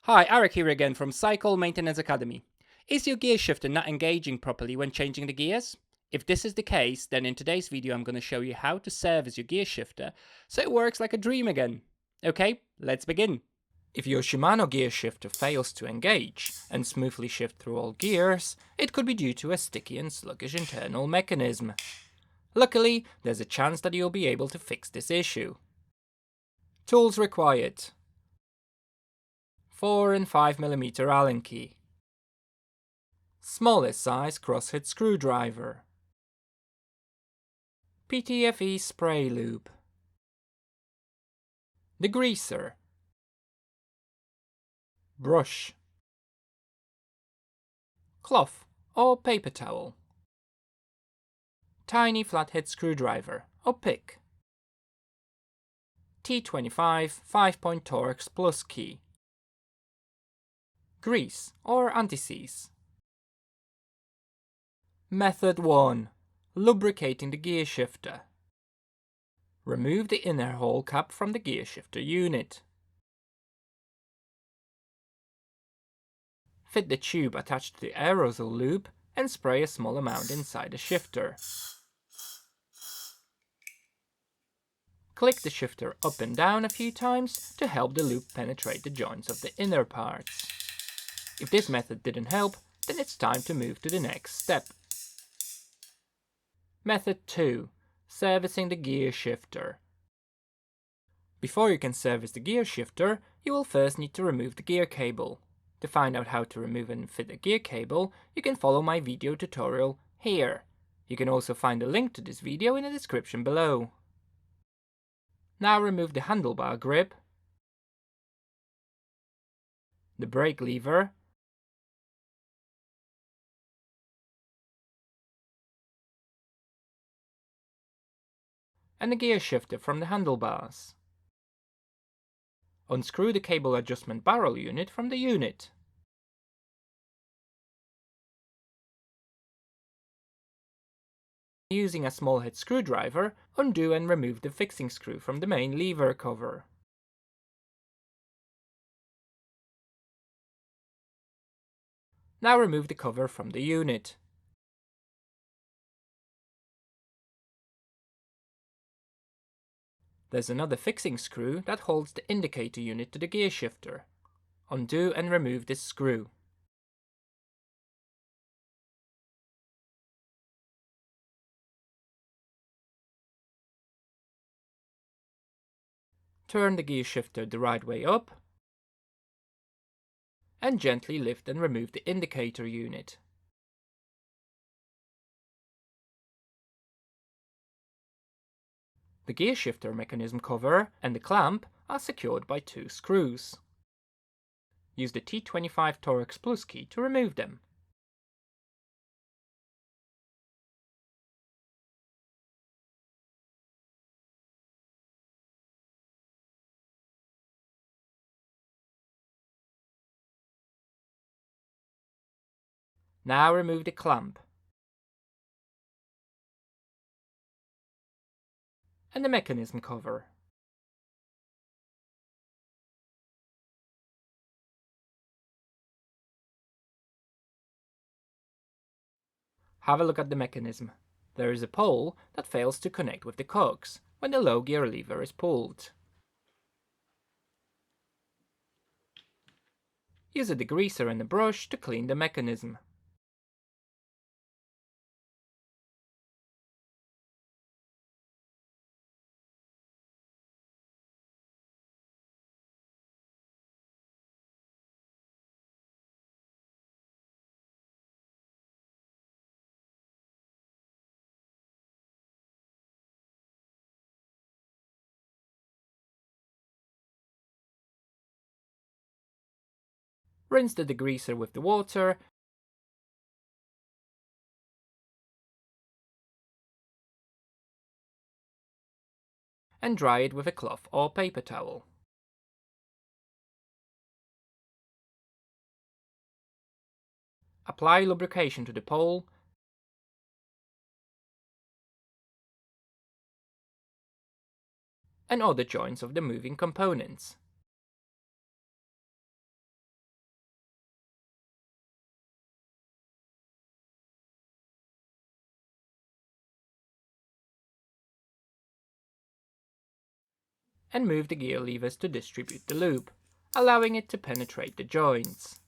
Hi, Eric here again from Cycle Maintenance Academy. Is your gear shifter not engaging properly when changing the gears? If this is the case, then in today's video I'm going to show you how to service your gear shifter so it works like a dream again. Okay, let's begin. If your Shimano gear shifter fails to engage and smoothly shift through all gears, it could be due to a sticky and sluggish internal mechanism. Luckily, there's a chance that you'll be able to fix this issue. Tools required: 4 and 5mm Allen key, smallest size crosshead screwdriver, PTFE spray lube, degreaser, brush, cloth or paper towel, tiny flathead screwdriver or pick, T25 5-point Torx plus key, grease or anti-seize. Method 1. Lubricating the gear shifter. Remove the inner hole cap from the gear shifter unit. Fit the tube attached to the aerosol lube and spray a small amount inside the shifter. Click the shifter up and down a few times to help the lube penetrate the joints of the inner parts. If this method didn't help, then it's time to move to the next step. Method 2. Servicing the gear shifter. Before you can service the gear shifter, you will first need to remove the gear cable. To find out how to remove and fit a gear cable, you can follow my video tutorial here. You can also find a link to this video in the description below. Now remove the handlebar grip, the brake lever, and the gear shifter from the handlebars. Unscrew the cable adjustment barrel unit from the unit. Using a small head screwdriver, undo and remove the fixing screw from the main lever cover. Now remove the cover from the unit. There's another fixing screw that holds the indicator unit to the gear shifter. Undo and remove this screw. Turn the gear shifter the right way up and gently lift and remove the indicator unit. The gear shifter mechanism cover and the clamp are secured by 2 screws. Use the T25 Torx Plus key to remove them. Now remove the clamp and the mechanism cover. Have a look at the mechanism. There is a pole that fails to connect with the cogs when the low gear lever is pulled. Use a degreaser and a brush to clean the mechanism. Rinse the degreaser with the water and dry it with a cloth or paper towel. Apply lubrication to the pole and other joints of the moving components. and move the gear levers to distribute the lube, allowing it to penetrate the joints.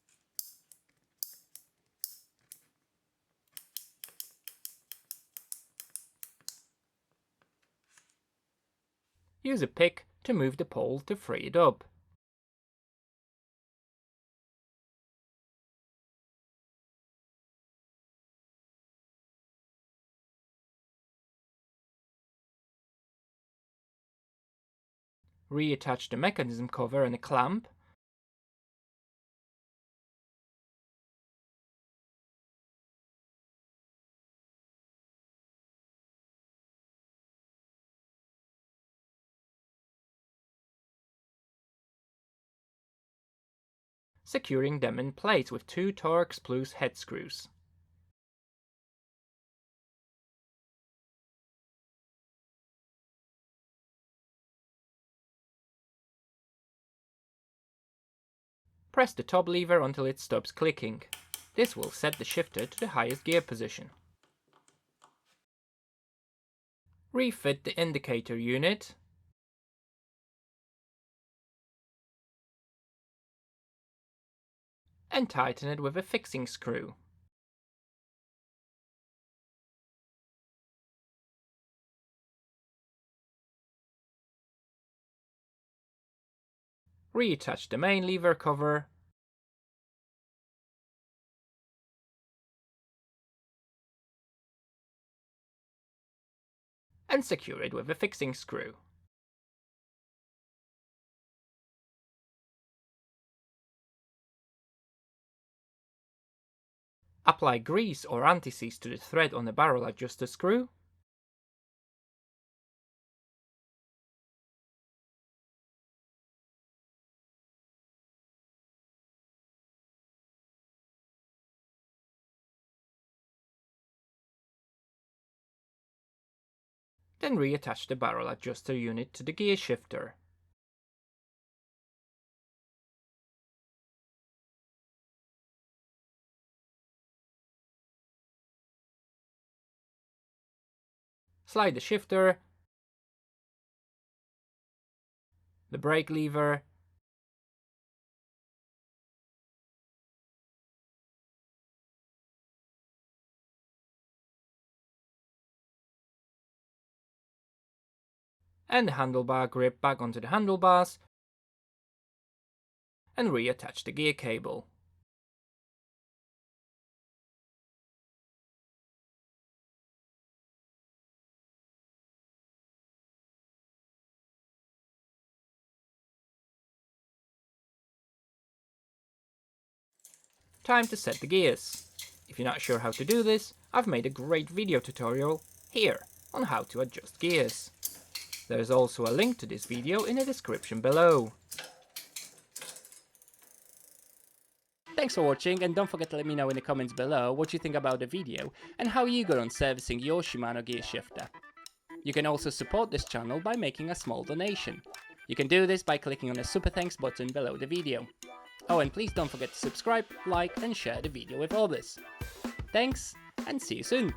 Use a pick to move the pole to free it up. Reattach the mechanism cover and a clamp. Securing them in place with 2 Torx Plus head screws. Press the top lever until it stops clicking. This will set the shifter to the highest gear position. Refit the indicator unit. And tighten it with a fixing screw. Reattach the main lever cover. And secure it with a fixing screw. Apply grease or anti-seize to the thread on the barrel adjuster screw. Then reattach the barrel adjuster unit to the gear shifter. Slide the shifter, the brake lever, and the handlebar grip back onto the handlebars, and reattach the gear cable. Time to set the gears. If you're not sure how to do this, I've made a great video tutorial here on how to adjust gears. There is also a link to this video in the description below. Thanks for watching, and don't forget to let me know in the comments below what you think about the video and how you got on servicing your Shimano gear shifter. You can also support this channel by making a small donation. You can do this by clicking on the super thanks button below the video. Oh, and please don't forget to subscribe, like and share the video with others. Thanks, and see you soon!